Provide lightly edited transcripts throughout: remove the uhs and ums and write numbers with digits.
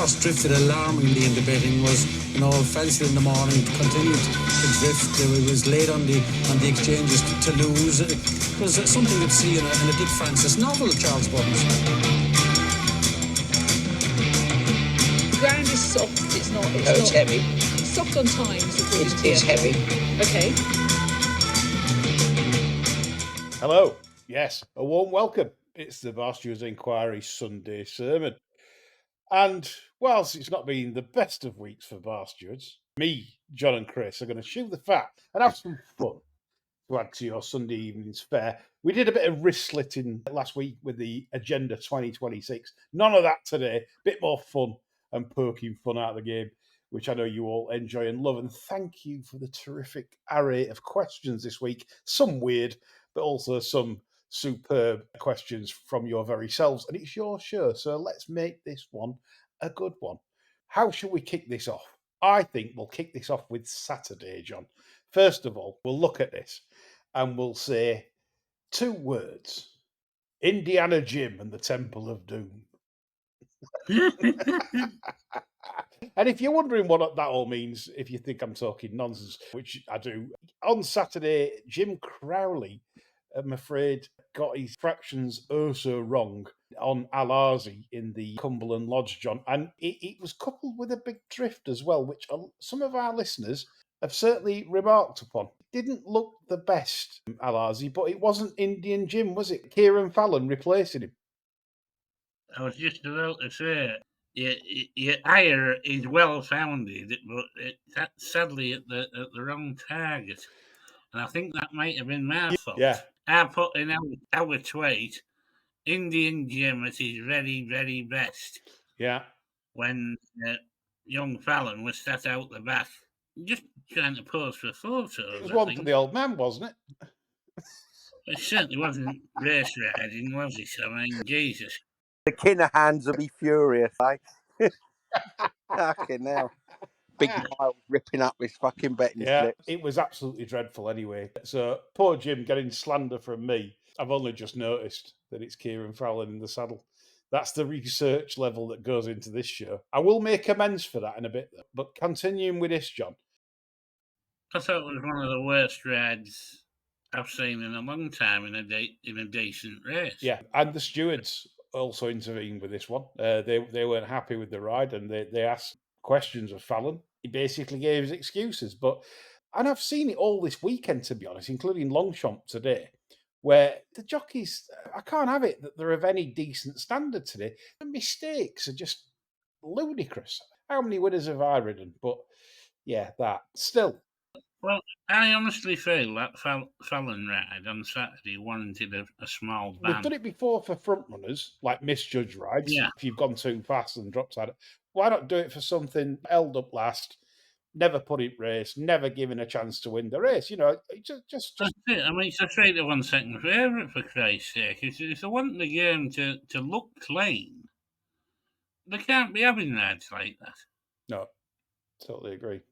horse drifted alarmingly in the betting was, fancied in the morning, continued to drift. It was late on the exchanges to lose. It was something you'd see in a Dick Francis novel, Charles Buttons. The ground is soft. It's not. It's heavy. It's soft on times. It's heavy. Okay. Hello. Yes, a warm welcome. It's the Bar Stewards Inquiry Sunday sermon. And whilst it's not been the best of weeks for Bar Stewards, me, John and Chris are going to chew the fat and have some fun to add to your Sunday evening's fare. We did a bit of wrist slitting last week with the Agenda 2026. None of that today. Bit more fun and poking fun out of the game, which I know you all enjoy and love. And thank you for the terrific array of questions this week. Some weird, but also some superb questions from your very selves. And it's your show, so let's make this one a good one. How shall we kick this off? I think we'll kick this off with Saturday, John. First of all, we'll look at this and we'll say 2 words. Indiana Jim and the Temple of Doom. And if you're wondering what that all means, if you think I'm talking nonsense, which I do, on Saturday, Jim Crowley, I'm afraid, got his fractions so wrong on Al-Azi in the Cumberland Lodge, John. And it was coupled with a big drift as well, which some of our listeners have certainly remarked upon. It didn't look the best, Al-Azi, but it wasn't Indian Jim, was it? Kieran Fallon replacing him. I was just about to say, your ire is well founded, but sadly at the wrong target. And I think that might have been my fault. Yeah. I put in our tweet, Indian Jim at his very, very best. Yeah. When young Fallon was sat out the back, just trying to pose for photos. It was one for the old man, wasn't it? It certainly wasn't race riding, was it? I mean, Jesus. The Kinahans will be furious, eh? Fucking hell. Big Miles ripping up this fucking betting slip. It was absolutely dreadful anyway. So poor Jim getting slander from me. I've only just noticed that it's Kieran Fallon in the saddle. That's the research level that goes into this show. I will make amends for that in a bit, but continuing with this, John. I thought it was one of the worst rides I've seen in a long time in a decent race. Yeah, and the stewards also intervened with this one. They weren't happy with the ride, and they asked questions of Fallon. He basically gave his excuses, and I've seen it all this weekend, to be honest, including Longchamp today, where the jockeys, I can't have it that they're of any decent standard today. The mistakes are just ludicrous. How many winners have I ridden? But yeah, that still. Well, I honestly feel that Fallon ride on Saturday warranted a small ban. We've done it before for front runners, like misjudged rides. Yeah. If you've gone too fast and dropped out, why not do it for something held up last, never put it race, never given a chance to win the race? Just. That's it. I mean, it's a 3-1 second favourite, for Christ's sake. If they want the game to look clean, they can't be having rides like that. No, totally agree.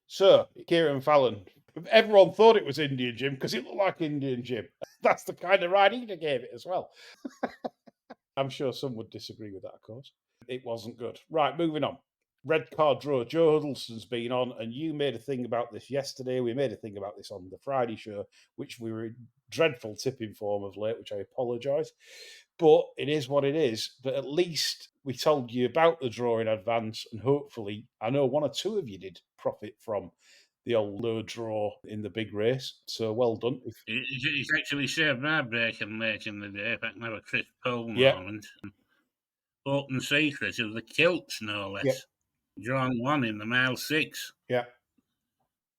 So, Kieran Fallon, everyone thought it was Indian Jim because it looked like Indian Jim. That's the kind of ride he gave it as well. I'm sure some would disagree with that, of course. It wasn't good. Right, moving on. Red card draw. Joe Huddleston's been on, and you made a thing about this yesterday. We made a thing about this on the Friday show, which we were in dreadful tipping form of late, which I apologise. But it is what it is. But at least we told you about the draw in advance, and hopefully, I know 1 or 2 of you did profit from the old low draw in the big race. So well done. He's actually saved my bacon late in the day, if I can have a Chris Pole moment. Open secret of the kilts, no less. Yep. Drawn 1 in the mile 6. Yeah.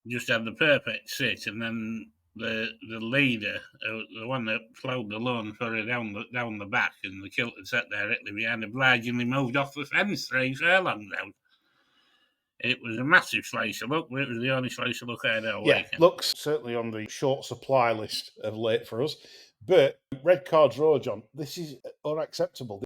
Just had the perfect sit, and then the leader, the one that flowed alone for her down the back, and the kilt had sat directly behind, obligingly moved off the fence 3 furlongs out. It was a massive slice of luck, but it was the only slice of luck I had all weekend. Looks certainly on the short supply list of late for us. But red card draw, John, this is unacceptable.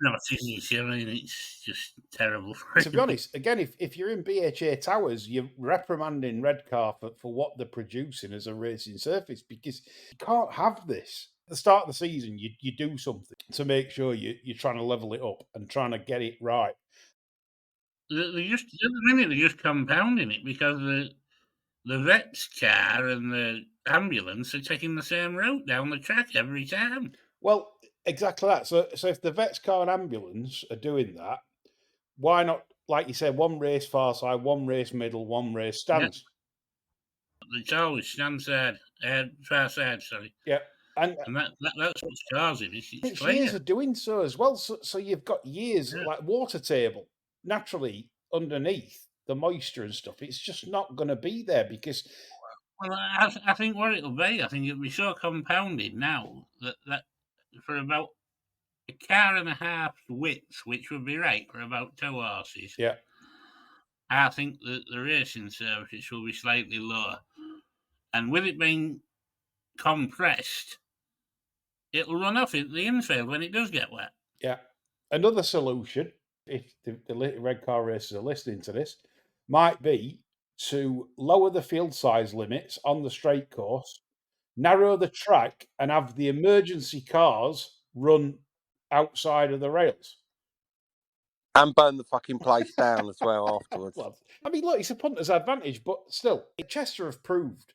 not, is it? I mean, it's just terrible. To be honest, again, if you're in BHA Towers, you're reprimanding Redcar for what they're producing as a racing surface, because you can't have this. At the start of the season, you do something to make sure you're trying to level it up and trying to get it right. They just, at the minute, they're just compounding it because the vet's car and the ambulance are taking the same route down the track every time. Well, exactly that. So if the vet's car and ambulance are doing that, why not, like you said, one race far side, one race middle, one race stands? It's always stand side, far side, sorry. Yeah. And that's what's causing it. it's years of doing so as well. So you've got years like water table naturally underneath the moisture and stuff. It's just not going to be there because. Well, I think what it'll be, I think it'll be so compounded now that for about a car and a half's width, which would be right for about 2 horses. Yeah. I think that the racing surface will be slightly lower, and with it being compressed, it'll run off into the infield when it does get wet. Yeah. Another solution, if the red car racers are listening to this, might be to lower the field size limits on the straight course, narrow the track, and have the emergency cars run outside of the rails. And burn the fucking place down as well afterwards. Well, I mean, look, it's a punter's advantage, but still, Chester have proved.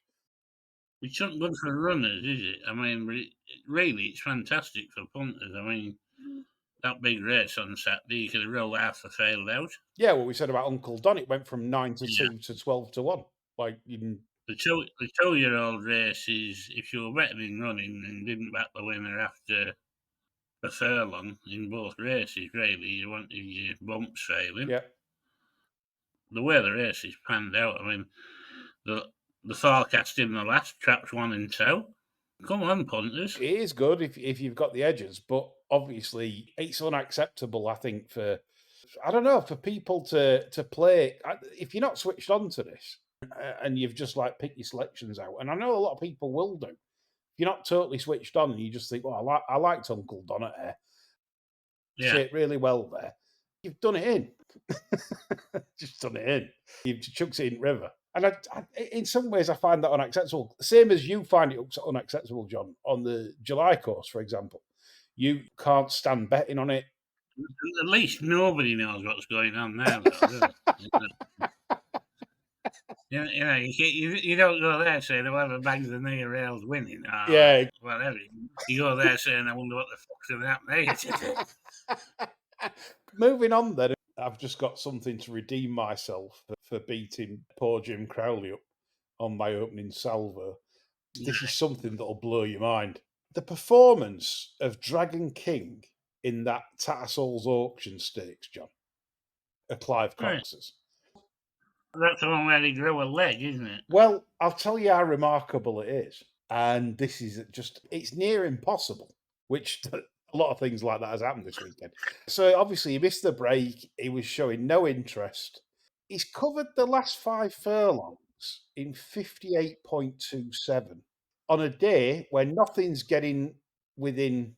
It's not good for runners, is it? I mean, really, it's fantastic for punters. I mean, that big race on Saturday, you could have rolled half the field out. Yeah, what we said about Uncle Don, it went from 9 to 2 to 12 to 1. Like, the 2-year-old races, if you were better in running and didn't back the winner after a furlong in both races, really, you wanted your bumps failing. Yeah. The way the races panned out, I mean, the forecast in the last traps 1 and 2. Come on, punters. It is good if you've got the edges, but obviously it's unacceptable, I think, for people to play. If you're not switched on to this and you've just like picked your selections out, and I know a lot of people will do. If you're not totally switched on and you just think, well, I liked Uncle Don at Air. Yeah. Say it really well there. You've done it in. Just done it in. You've chucked it in river. And in some ways, I find that unacceptable. Same as you find it unacceptable, John, on the July course, for example. You can't stand betting on it. At least nobody knows what's going on now, though, you don't go there saying whoever bags the near rail's winning. Yeah. Whatever. You go there saying, I wonder what the fuck's going to happen. Moving on then, I've just got something to redeem myself for beating poor Jim Crowley up on my opening salvo. This is something that'll blow your mind. The performance of Dragon King in that Tattersalls Auction Stakes, John, at Clive Cox's. That's the one where he drew a leg, isn't it? Well, I'll tell you how remarkable it is. And this is it's near impossible, which a lot of things like that has happened this weekend. So obviously he missed the break. He was showing no interest. He's covered the last 5 furlongs in 58.27 on a day when nothing's getting within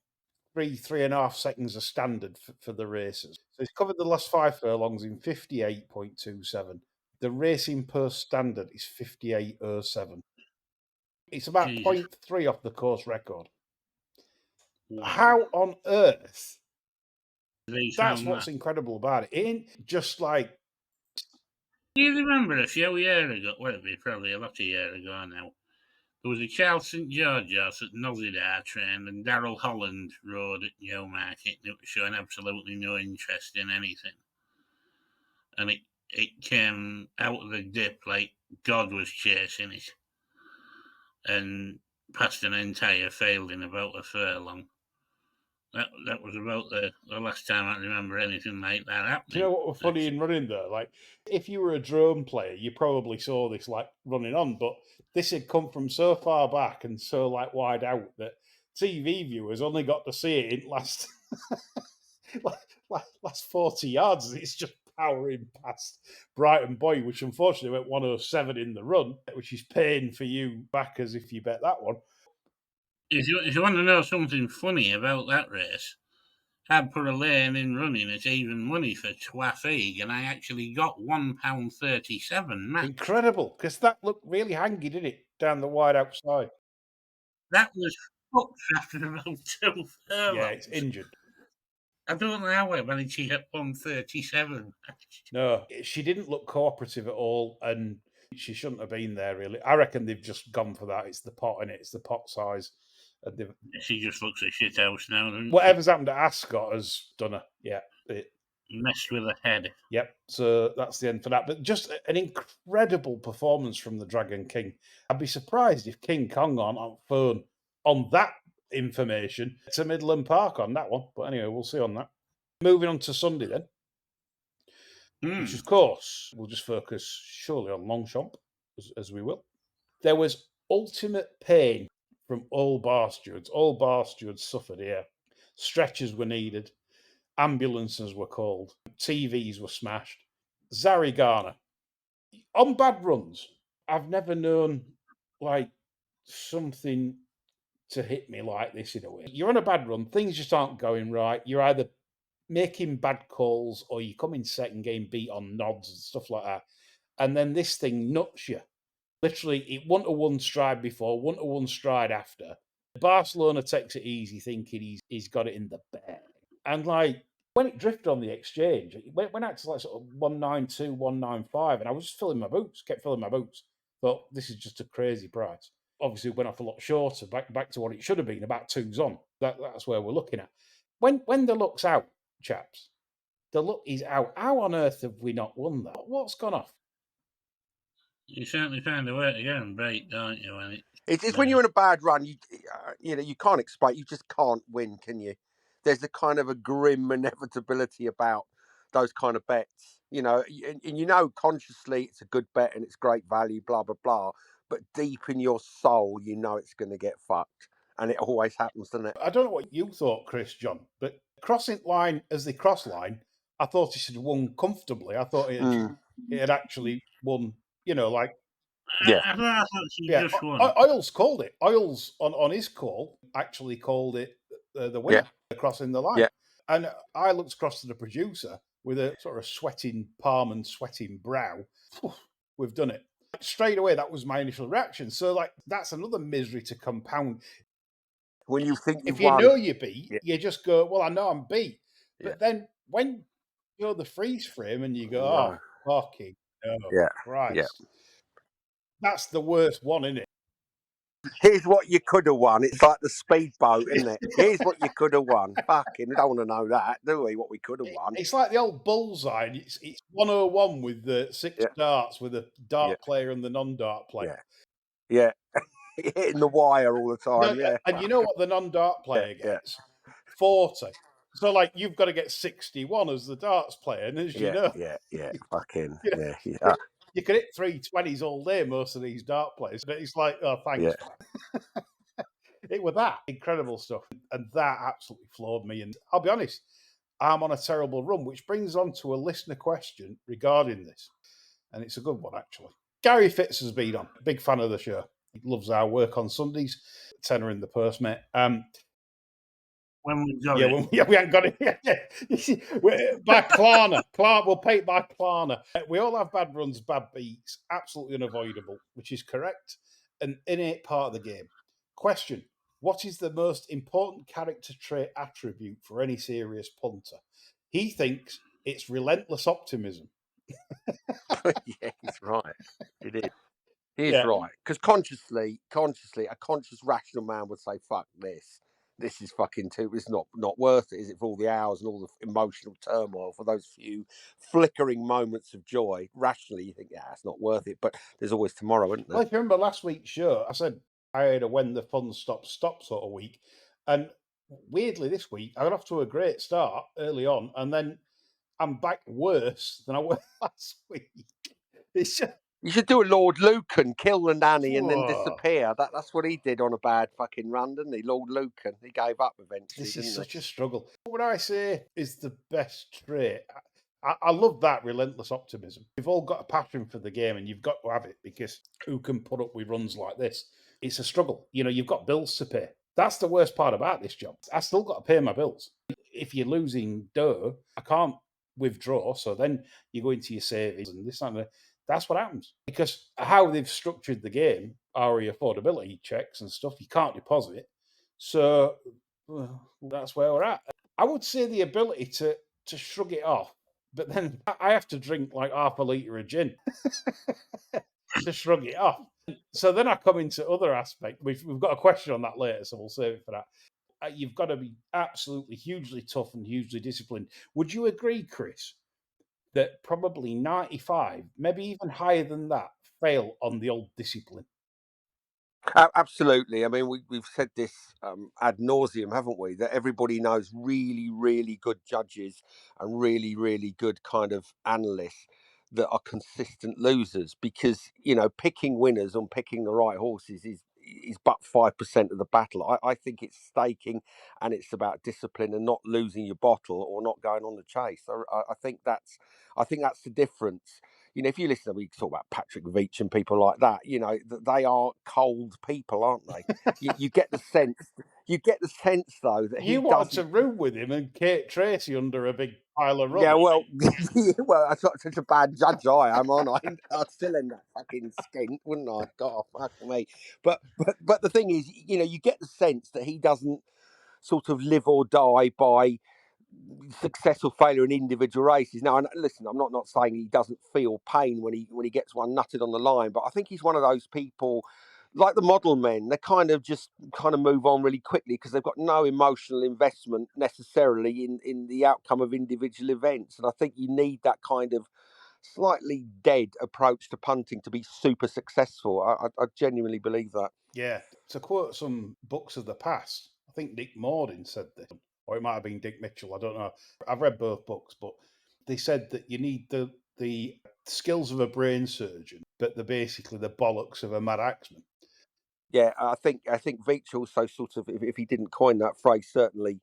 3.5 seconds of standard for the races. So he's covered the last 5 furlongs in 58.27. The Racing Post standard is 58.07. It's about 0.3 off the course record. Wow. How on earth? That's what's incredible about it. It ain't just like. Do you remember a few years ago? Well, it'd be probably a lot of years ago now. There was a Charles St. George horse at Nozidar trained, and Darrell Holland rode at Newmarket, and it was showing absolutely no interest in anything. And it came out of the dip like God was chasing it, and passed an entire field in about a furlong. That was about the last time I remember anything like that happening. Do you know what was funny in running though? Like, if you were a drone player, you probably saw this like running on, but this had come from so far back and so like wide out that TV viewers only got to see it in last 40 yards. It's just powering past Brighton Boy, which unfortunately went 107 in the run, which is paying for you backers if you bet that one. If you want to know something funny about that race, I'd put a lane in running at even money for Twaffig, and I actually got £1.37 max. Incredible, because that looked really hangy, didn't it, down the wide outside? That was fucked after about 2 furlongs. Yeah, it's injured. I don't know how I managed to get 137. No, she didn't look cooperative at all, and she shouldn't have been there, really. I reckon they've just gone for that. It's the pot in it, it's the pot size. And she just looks a shit house now. Whatever's happened to Ascot has done her. Yeah, messed with her head. Yep, so that's the end for that. But just an incredible performance from the Dragon King. I'd be surprised if King Kong on phone on that information to Midland Park on that one. But anyway, we'll see on that. Moving on to Sunday then. Which, of course, we'll just focus surely on Longchamp, as we will. There was ultimate pain from all bar stewards. All bar stewards suffered here. Stretchers were needed. Ambulances were called. TVs were smashed. Zari Garner. On bad runs, I've never known, like, something to hit me like this in a way. You're on a bad run, things just aren't going right. You're either making bad calls or you come in second game beat on nods and stuff like that. And then this thing nuts you. Literally, it won to one stride before, won to one stride after. Barcelona takes it easy, thinking he's got it in the bag. And like when it drifted on the exchange, it went out to like sort of 192, 195, and I was just kept filling my boots. But this is just a crazy price. Obviously, it went off a lot shorter, back to what it should have been, about 2s on. That's where we're looking at. When the luck's out, chaps, the luck is out. How on earth have we not won that? What's gone off? You certainly find a way to get and break, don't you? When it's when you're in a bad run, you can't explain. You just can't win, can you? There's a kind of a grim inevitability about those kind of bets, and consciously it's a good bet and it's great value, blah blah blah. But deep in your soul, it's going to get fucked, and it always happens, doesn't it? I don't know what you thought, Chris, John, but crossing line as they cross line, I thought it should have won comfortably. I thought it had actually won. Just won. Oils called it. Oils on his call actually called it the winner crossing the line. Yeah. And I looked across to the producer with a sort of sweating palm and sweating brow. We've done it. Straight away, that was my initial reaction. So, that's another misery to compound. When you think if you won, know you beat, you just go, well, I know I'm beat. But then when you're the freeze frame and you go, oh, fucking no, Christ. Yeah. That's the worst one, isn't it? Here's what you could have won. It's like the speedboat, isn't it? Here's what you could have won. Fucking, we don't want to know that, do we? What we could have won. It's like the old bullseye. It's 101 with the 6 darts with a dart player and the non-dart player. Yeah. Hitting the wire all the time. And you know what the non-dart player gets? 40. So, you've got to get 61 as the darts player, and as you know, fucking, you can hit 320s all day, most of these dart players, but it's like, oh, thanks. It was that incredible stuff, and that absolutely floored me. And I'll be honest, I'm on a terrible run, which brings on to a listener question regarding this, and it's a good one actually. Gary Fitz has been on, big fan of the show. He loves our work on Sundays. Tenner in the purse, mate. When we got it. We haven't got it yet. By Klarna. We'll pay it by Klarna. We all have bad runs, bad beats, absolutely unavoidable, which is correct, an innate part of the game. Question: what is the most important character trait attribute for any serious punter? He thinks it's relentless optimism. Yeah, he's right. It is. He's right. Because consciously, a conscious, rational man would say, fuck this. This is fucking it's not worth it, is it, for all the hours and all the emotional turmoil, for those few flickering moments of joy? Rationally, you think, it's not worth it, but there's always tomorrow, isn't there? Well, if you remember last week's show, I said I had a when the fun stops sort of week. And weirdly, this week, I got off to a great start early on, and then I'm back worse than I was last week. It's just... You should do a Lord Lucan, kill the nanny and then disappear. That's what he did on a bad fucking run, didn't he? Lord Lucan. He gave up eventually. This is such a struggle. What I say is the best trait. I love that relentless optimism. We've all got a passion for the game, and you've got to have it, because who can put up with runs like this? It's a struggle. You've got bills to pay. That's the worst part about this job. I still got to pay my bills. if you're losing dough, I can't withdraw. So then you go into your savings and this and that. That's what happens. Because how they've structured the game, RE affordability checks and stuff, you can't deposit. So that's where we're at. I would say the ability to shrug it off, but then I have to drink like half a litre of gin to shrug it off. So then I come into other aspect. We've got a question on that later, so we'll save it for that. You've got to be absolutely hugely tough and hugely disciplined. Would you agree, Chris, that probably 95, maybe even higher than that, fail on the old discipline? Absolutely. I mean, we've said this ad nauseum, haven't we? That everybody knows really, really good judges and really, really good kind of analysts that are consistent losers, because picking winners and picking the right horses is but 5% of the battle. I think it's staking, and it's about discipline and not losing your bottle or not going on the chase. So I think that's the difference. If you listen, we talk about Patrick Veach and people like that. They are cold people, aren't they? you get the sense. You get the sense, though, that you wanted to room with him and Kate Tracy under a big pile of rubbish. Yeah, well, I'm not such a bad judge. I am, aren't I? I'd still end that fucking skint, wouldn't I? God, fuck me. But the thing is, you get the sense that he doesn't sort of live or die by success or failure in individual races. Now, listen, I'm not saying he doesn't feel pain when he gets one nutted on the line, but I think he's one of those people, like the model men. They kind of move on really quickly because they've got no emotional investment necessarily in the outcome of individual events. And I think you need that kind of slightly dead approach to punting to be super successful. I genuinely believe that. Yeah. To quote some books of the past, I think Dick Morden said this, or it might have been Dick Mitchell. I don't know. I've read both books, but they said that you need the skills of a brain surgeon, but they're basically the bollocks of a mad axeman. Yeah, I think Veach also sort of, if he didn't coin that phrase, certainly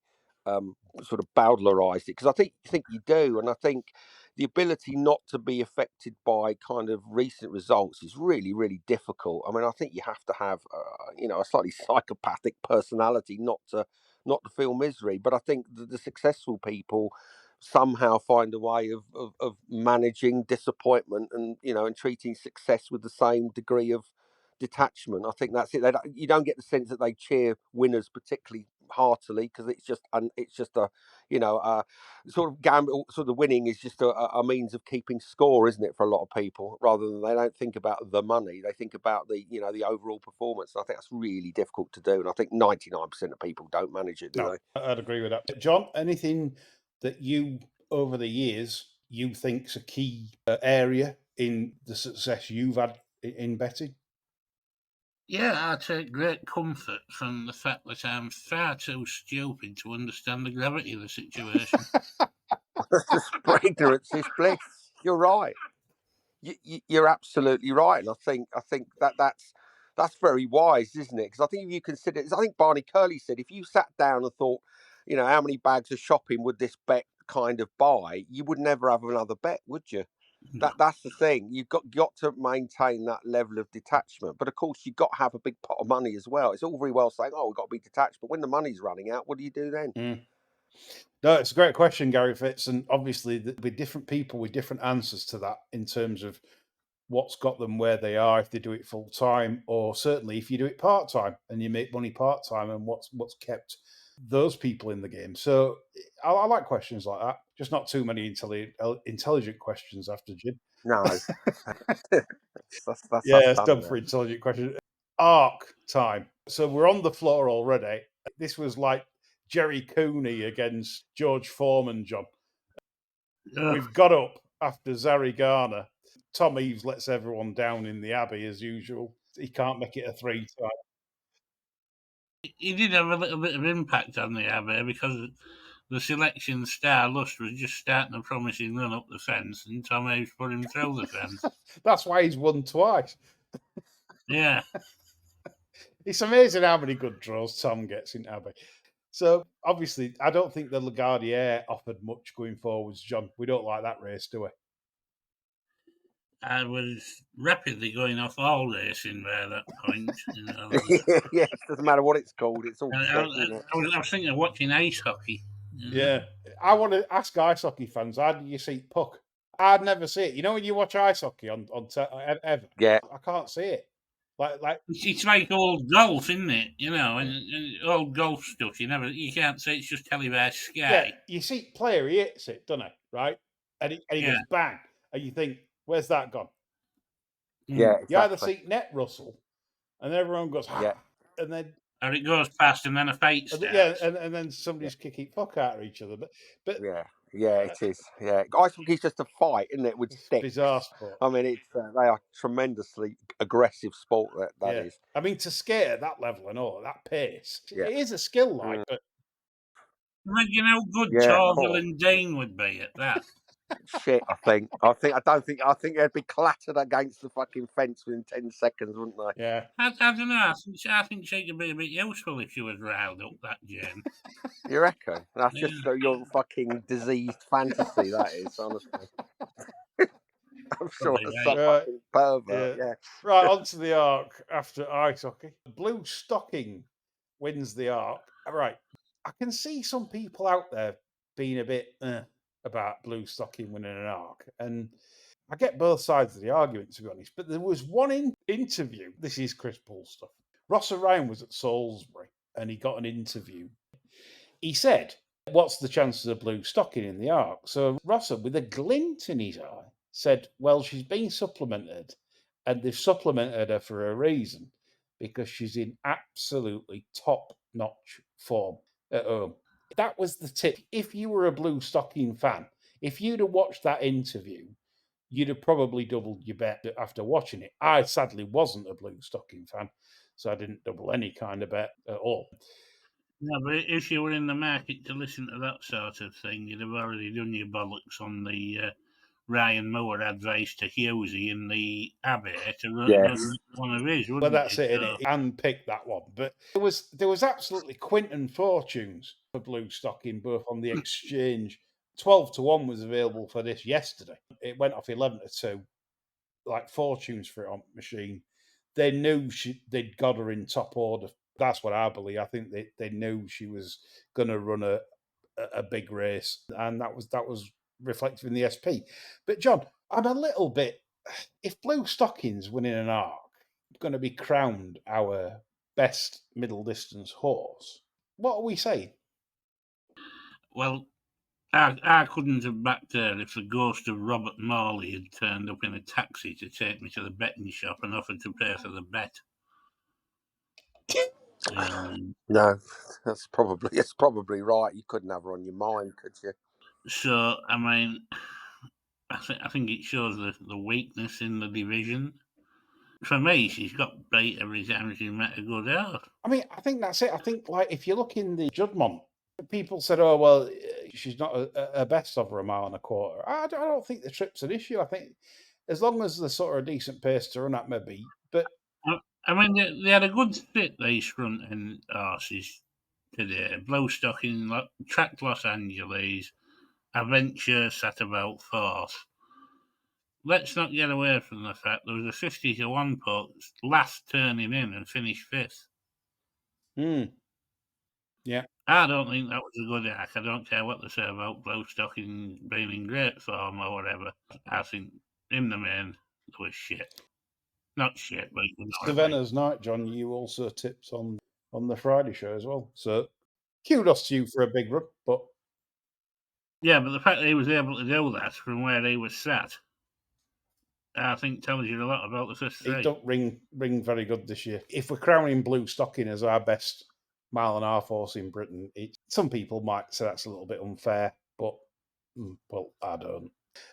sort of Bowdlerized it, because I think you do, and I think the ability not to be affected by kind of recent results is really, really difficult. I mean, I think you have to have a slightly psychopathic personality not to feel misery. But I think the successful people somehow find a way of managing disappointment and and treating success with the same degree of detachment. I think that's it. You don't get the sense that they cheer winners particularly heartily, because it's just a sort of gamble. Sort of winning is just a means of keeping score, isn't it, for a lot of people? Rather than, they don't think about the money, they think about the the overall performance. And I think that's really difficult to do, and I think 99% of people don't manage it, do they? I'd agree with that. John, anything that you over the years you think's a key area in the success you've had in betting? Yeah, I take great comfort from the fact that I'm far too stupid to understand the gravity of the situation. Ignorance is bliss. You're right. You're absolutely right, and I think that's very wise, isn't it? Because I think if you consider, I think Barney Curley said, if you sat down and thought, how many bags of shopping would this bet kind of buy, you would never have another bet, would you? That's the thing. You've got to maintain that level of detachment, but of course you've got to have a big pot of money as well. It's all very well saying, "Oh, we've got to be detached," but when the money's running out, what do you do then? No, it's a great question, Gary Fitz, and obviously there'll be different people with different answers to that in terms of what's got them where they are, if they do it full time, or certainly if you do it part time and you make money part time, and what's kept those people in the game. So I like questions like that. Just not too many intelligent questions after Jim. No, that's yeah, it's done for intelligent questions. Arc time. So we're on the floor already. This was like Jerry Cooney against George Foreman, John. We've got up after Zari Garner. Tom Eaves lets everyone down in the Abbey as usual. He can't make it a 3-time. He did have a little bit of impact on the Abbey because the selection Star Lust was just starting a promising run up the fence, and Tom Eaves put him through the fence. That's why he's won twice. Yeah. It's amazing how many good draws Tom gets in Abbey. So, obviously, I don't think the Lagardiere offered much going forwards, John. We don't like that race, do we? I was rapidly going off all racing by that point. Yes, doesn't matter what it's called. It's all I was thinking of watching ice hockey. Yeah. I want to ask ice hockey fans, how do you see puck? I'd never see it. You know when you watch ice hockey on ever? Yeah. I can't see it. Like It's like old golf, isn't it? You know, and old golf stuff. You can't say it's just televised sky. yeah, you see player, he hits it, doesn't he? Right? And he Yeah. goes bang. And you think, where's that gone? Yeah, You either exactly. see net rustle and everyone goes, Yeah. and then Or it goes past and then a fight starts. yeah, and then somebody's kicking fuck out of each other. But Yeah, it is. Yeah, ice hockey's just a fight, isn't it? With it's sticks. bizarre sport. I mean, it's they are tremendously aggressive sport. That is. I mean, to skate at that level and all at that pace, Yeah. it is a skill, like. But Imagine how good Yeah, Torvill and Dane would be at that. shit, I think they'd be clattered against the fucking fence within 10 seconds, wouldn't they? yeah, I don't know. I think she could be a bit useful if she was riled up, that Jen. You reckon? That's just your fucking diseased fantasy. That is, honestly. I'm sure Probably it's some right. fucking pervert. Yeah. Right, onto the arc after ice hockey. Blue Stocking wins the arc. Right, I can see some people out there being a bit about Blue Stocking winning an arc, and I get both sides of the argument, to be honest. But there was one interview. This is Chris Paul stuff. Ross Ryan was at Salisbury, and he got an interview. He said, "What's the chances of Blue Stocking in the arc?" So Rossa, with a glint in his eye, said, "Well, she's been supplemented, and they've supplemented her for a reason, because she's in absolutely top-notch form at home." That was the tip. If you were a Blue Stocking fan, if you'd have watched that interview, you'd have probably doubled your bet after watching it. I sadly wasn't a Blue Stocking fan, so I didn't double any kind of bet at all. No, but if you were in the market to listen to that sort of thing, you'd have already done your bollocks on the Ryan Moore advice to Hughesy in the Abbey to run one of his, wouldn't Well, that's you? it. He handpicked that one, but there was absolutely Quinton fortunes for Blue Stocking, both on the exchange. 12-1 was available for this yesterday. It went off 11-2, like fortunes for it on machine. They knew they'd got her in top order. That's what I believe. I think they knew she was going to run a big race, and that was reflected in the SP. But John, I'm a little bit. If Blue Stockings winning an arc going to be crowned our best middle distance horse, what are we saying? Well, I couldn't have backed her if the ghost of Robert Morley had turned up in a taxi to take me to the betting shop and offered to pay for the bet. No, that's probably right. You couldn't have her on your mind, could you? So, I mean, I think it shows the weakness in the division. For me, she's got beat every time she's met a good horse. I mean, I think that's it. I think, like, if you look in the Judmont, people said, "Oh, well, she's not a best over a mile and a quarter." I don't think the trip's an issue. I think as long as there's sort of a decent pace to run at, maybe. But I mean, they had a good fit, these front end horses today. Blue Stocking tracked Los Angeles. Adventure sat about fourth. Let's not get away from the fact there was a 50-1 putt last turning in and finished fifth. Yeah. I don't think that was a good act. I don't care what they say about Blue Stocking being in great form or whatever. I think in the main, it was shit. Not shit, but Savannah's night, John, you also tipped on the Friday show as well. So kudos to you for a big run. But yeah, but the fact that he was able to do that from where he was sat, I think tells you a lot about the first three. It don't ring very good this year. If we're crowning Blue Stocking as our best mile and a half horse in Britain, some people might say that's a little bit unfair, but well, I don't.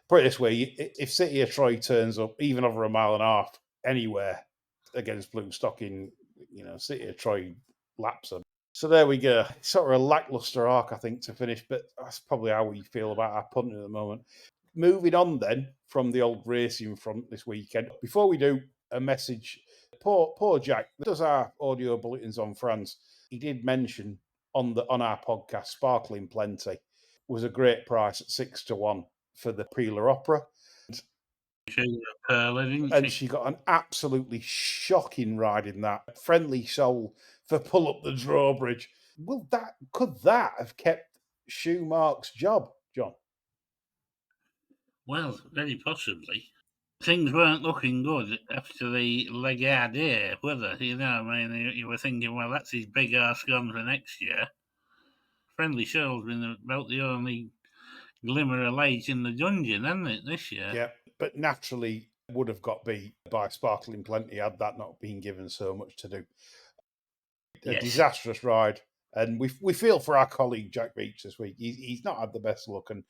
Put it this way: if City of Troy turns up even over a mile and a half anywhere against Blue Stocking, City of Troy laps them. So there we go. Sort of a lackluster arc, I think, to finish, but that's probably how we feel about our punting at the moment. Moving on then from the old racing front this weekend. Before we do, a message. Poor Jack does our audio bulletins on France. He did mention on our podcast, Sparkling Plenty was a great price at 6-1 for the Prila Opera. She was a pearler, didn't and she got an absolutely shocking ride in that. Friendly Soul for Pull Up the Drawbridge. Could that have kept Schumacher's job, John? Well, very possibly. Things weren't looking good after the Legardere, were they? You know, I mean, you were thinking, well, that's his big arse gone for next year. Friendly Show's been about the only glimmer of light in the dungeon, hasn't it, this year? Yeah, but naturally would have got beat by Sparkling Plenty had that not been given so much to do. A Yes. disastrous ride. And we feel for our colleague Jack Beach this week. He's not had the best luck, and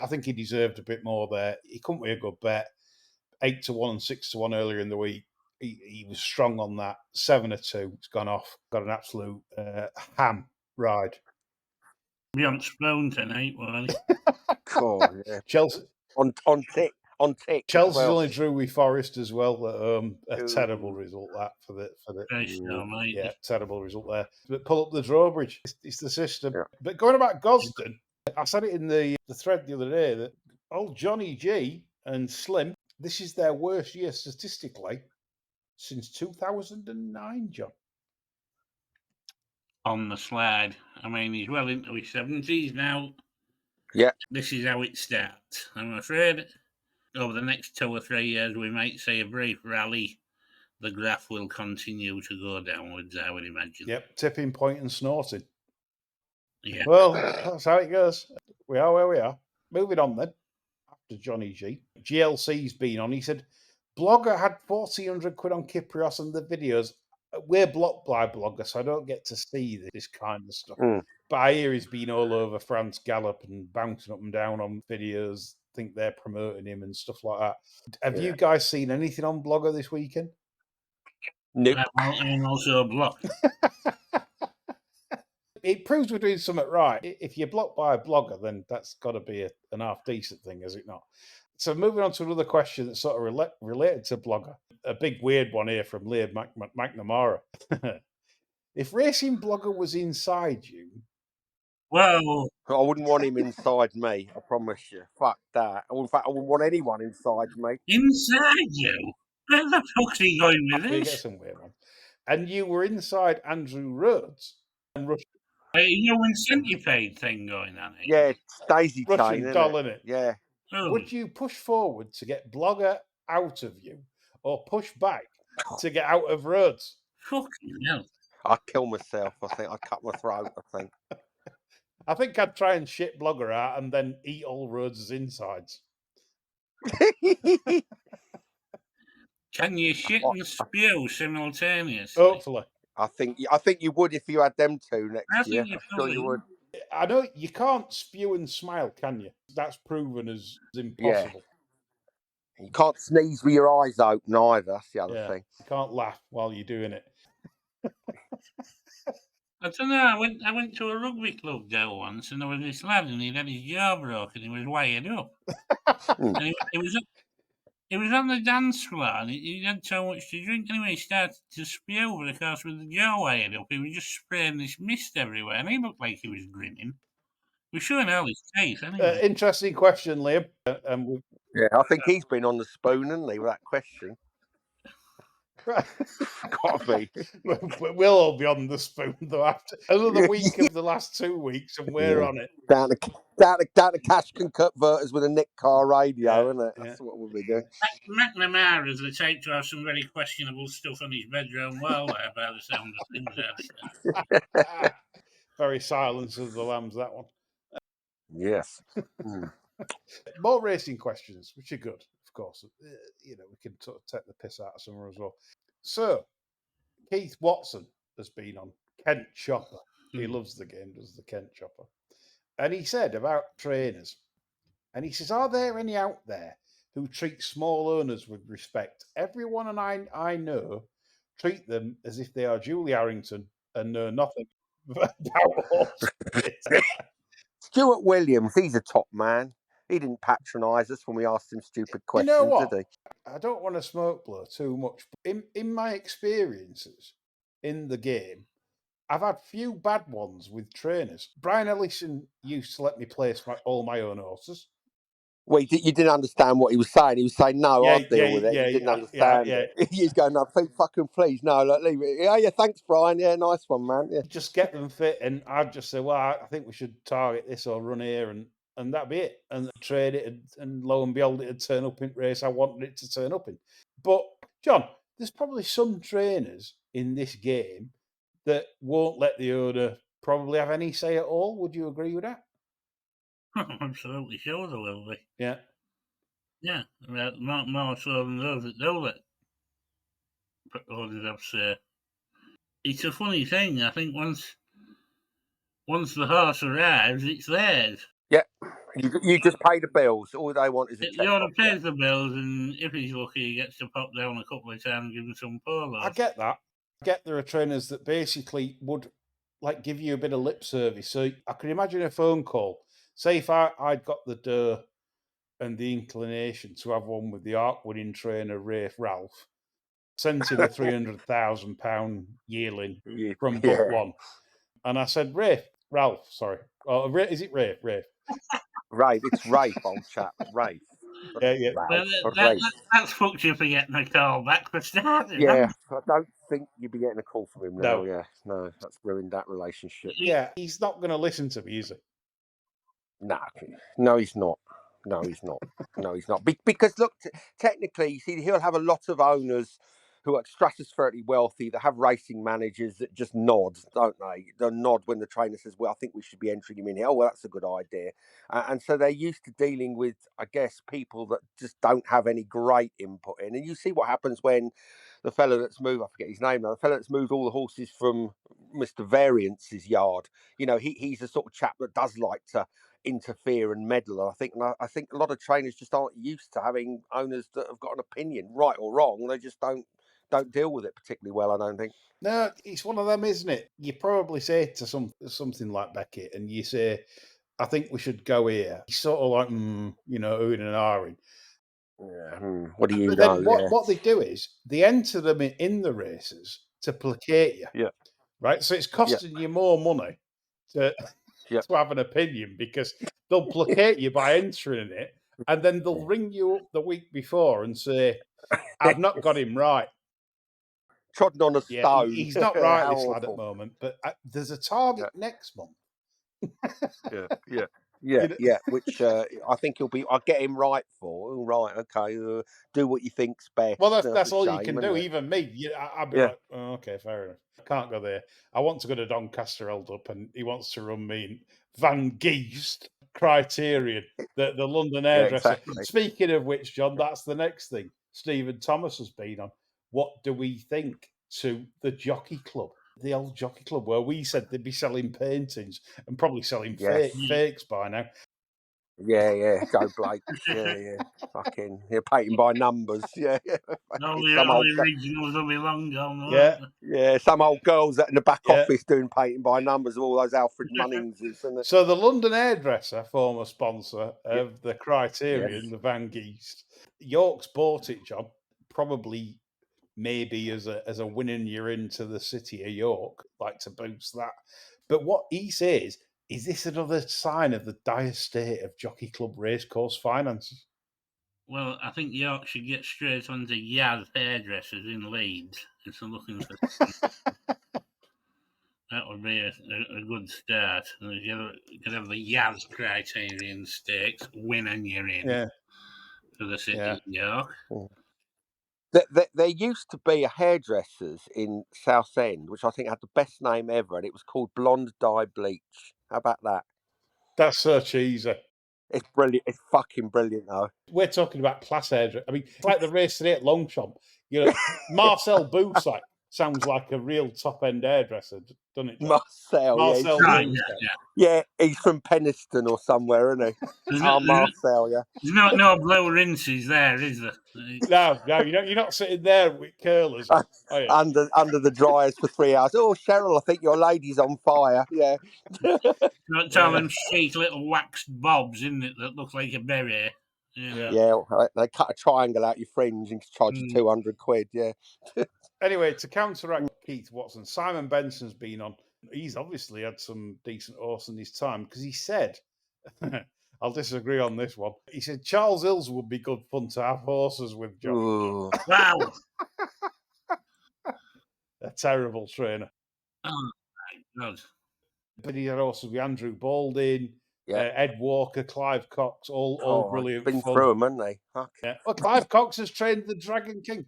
I think he deserved a bit more there. He couldn't be a good bet. 8-1 and 6-1 earlier in the week. He was strong on that. 7-2. It's gone off. Got an absolute ham ride. Beyond Spoon tonight, weren't he? God, yeah. Chelsea on tick. Chelsea's well. only drew with Forest as well at home. A Ooh. terrible result that for the Christ almighty. yeah, terrible result there. But pull up the drawbridge. It's the system. Yeah. But going about Gosden, I said it in the thread the other day that old Johnny G and Slim, this is their worst year statistically since 2009, John. On the slide. I mean, he's well into his 70s now. Yeah. This is how it starts. I'm afraid over the next 2 or 3 years, we might see a brief rally. The graph will continue to go downwards, I would imagine. Yep, tipping point and snorting. Yeah. Well, that's how it goes. We are where we are. Moving on then. After Johnny G. GLC's been on. He said, Blogger had 1,400 quid on Kyprios and the videos. We're blocked by Blogger, so I don't get to see this kind of stuff. But I hear he's been all over France Gallop and bouncing up and down on videos. Think they're promoting him and stuff like that. Have you guys seen anything on Blogger this weekend? Nope. I'm also blocked. It proves we're doing something right. If you're blocked by a blogger, then that's got to be an half decent thing, is it not? So moving on to another question that's sort of related to blogger. A big weird one here from Leah McNamara. If Racing Blogger was inside you... Well, I wouldn't want him inside me, I promise you. Fuck that. In fact, I wouldn't want anyone inside me. inside you? Where the fuck's he going with We get this? some weird ones. And you were inside Andrew Rhodes and Human centipede thing going on here. Yeah, it's daisy Russian chain, doll, isn't innit? Yeah. Oh, Would you push forward to get Blogger out of you or push back to get out of Rhodes? fucking hell. I'd kill myself, I think. I'd cut my throat, I think. I think I'd try and shit Blogger out and then eat all Rhodes' insides. Can you shit and spew simultaneously? Hopefully. I think you would if you had them two next year. think you I'm sure you would. I know you can't spew and smile, can you? That's proven as impossible. You can't sneeze with your eyes open either. That's the other thing. You can't laugh while you're doing it. I don't know. I went to a rugby club there once, and there was this lad, and he'd had his jaw broken. He was wired up, and he was on the dance floor, and he had so much to drink. Anyway, he started to spew, but of course, with the jaw wired up, he was just spraying this mist everywhere, and he looked like he was grinning. We're showing all his teeth, anyway. Interesting question, Liam. Yeah, I think he's been on the spoon, hasn't he, with that question? Gotta be. We'll all be on the spoon though after another week of the last 2 weeks, and we're on it. Down to cash converters with a Nick car radio, isn't it? That's what we'll be doing. McNamara is the type to have some very questionable stuff on his bedroom wall there, by the sound of things. Very Silence of the Lambs, that one. Yes. More racing questions, which are good, of course. We can sort of take the piss out of some as well. So, Keith Watson has been on Kent Chopper. He loves the game, does the Kent Chopper. And he said about trainers, and he says, are there any out there who treat small owners with respect? Everyone I know treat them as if they are Julie Harrington and know nothing about horse. Stuart Williams, he's a top man. He didn't patronise us when we asked him stupid questions, You know what? did he? I don't want to smoke blow too much. In my experiences in the game, I've had few bad ones with trainers. Brian Ellison used to let me place all my own horses. Well, you didn't understand what he was saying. He was saying, "No, I'll deal with it." Yeah, You didn't yeah, understand yeah. it. He's going, "No, fucking please, no, look, leave it." Yeah, thanks, Brian. Yeah, nice one, man. Yeah, Just get them fit, and I'd just say, well, I think we should target this or run here, and that'd be it. And trade it, and lo and behold, it'd turn up in race I wanted it to turn up in. But John, there's probably some trainers in this game that won't let the owner probably have any say at all. Would you agree with that? I'm absolutely sure there will be. Yeah. Yeah, more so than those that do let owners have say. It's a funny thing. I think once the horse arrives, it's theirs. yeah. You just pay the bills. All they want is a check. The owner pays the bills, and if he's lucky, he gets to pop down a couple of times and give him some polos. I get that. I get there are trainers that basically would like give you a bit of lip service. So I could imagine a phone call. Say if I'd got the dough and the inclination to have one with the arc winning trainer Rafe Ralph, sent him a £300,000 yearling from book one. And I said, Ralph, sorry. Oh, is it Rafe? Rafe. It's Rafe, old chap. Rafe. Yeah. Well, that's fucked you for getting a call back for starting. Yeah, I don't think you'd be getting a call from him now. No. Yeah, no, that's ruined that relationship. Yeah, he's not going to listen to me, is he? No, he's not. No, he's not. No, he's not. Because look, technically, you see, he'll have a lot of owners who are stratospherically wealthy that have racing managers that just nod, don't they? They'll nod when the trainer says, "Well, I think we should be entering him in here." Oh, well, that's a good idea. And so they're used to dealing with, I guess, people that just don't have any great input in. And you see what happens when the fella that's moved, I forget his name now, the fella that's moved all the horses from Mr. Variance's yard. You know, he's the sort of chap that does like to interfere and meddle. And I think a lot of trainers just aren't used to having owners that have got an opinion, right or wrong. They just don't deal with it particularly well, I don't think. No, it's one of them, isn't it? You probably say to something like Beckett, and you say, "I think we should go here." He's sort of like, oohing and ahhing. Yeah. What do you But know? then what they do is they enter them in the races to placate you. Yeah. Right. So it's costing you more money to have an opinion because they'll placate you by entering it, and then they'll ring you up the week before and say, "I've not got him right." Trodden on a stone. He's not right, this lad, at the moment, but there's a target next month. Yeah. Which I think I'll get him right for. All right, okay. Do what you think's best. Well, that's all you can do. Even me, I'd be like, oh, okay, fair enough. I can't go there. I want to go to Doncaster held up, and he wants to run me in Van Geest Criterion, the London hairdresser. Exactly. Speaking of which, John, that's the next thing. Stephen Thomas has been on. What do we think to the Jockey Club? The old Jockey Club, where we said they'd be selling paintings and probably selling fakes by now. Yeah, Joe Blake. Yeah. Fucking painting by numbers. Yeah. All the originals will be long gone. Yeah. Some old girls in the back office doing painting by numbers of all those Alfred Munningses. So the London hairdresser, former sponsor of the Criterion, the Van Geest, York's bought it, John. Probably, maybe as a winning you're into the city of York, like to boost that. But what he says is this another sign of the dire state of Jockey Club racecourse finances? Well, I think York should get straight onto Yaz hairdressers in Leeds and so looking for that would be a good start. You could have the Yaz Criterion Stakes win and you're in for the city of York. There used to be a hairdresser's in Southend, which I think had the best name ever, and it was called Blonde Dye Bleach. How about that? That's so cheesy. It's brilliant. It's fucking brilliant, though. We're talking about class hairdresser. I mean, it's like the race today at Longchamp. Marcel Boussac sounds like a real top-end hairdresser, doesn't it, John? Marcel Boussac. Yeah, he's from Penistone or somewhere, isn't he? Marcel, yeah. There's no blue rinses there, is there? No, you're not sitting there with curlers. Under the dryers for 3 hours. Oh, Cheryl, I think your lady's on fire. Yeah. Not tell them chic little waxed bobs, isn't it, that look like a berry. Yeah, they cut a triangle out your fringe and charge you 200 quid, yeah. Anyway, to counteract Keith Watson, Simon Benson's been on. He's obviously had some decent horse in his time because he said, I'll disagree on this one. He said Charles Hills would be good fun to have horses with, John. Ooh. Wow. A terrible trainer. Oh, my God. But he had horses with Andrew Balding, Yeah. Ed Walker, Clive Cox, all brilliant Been fun. through them, haven't they? Fuck. Yeah. Well, Clive Cox has trained the Dragon King.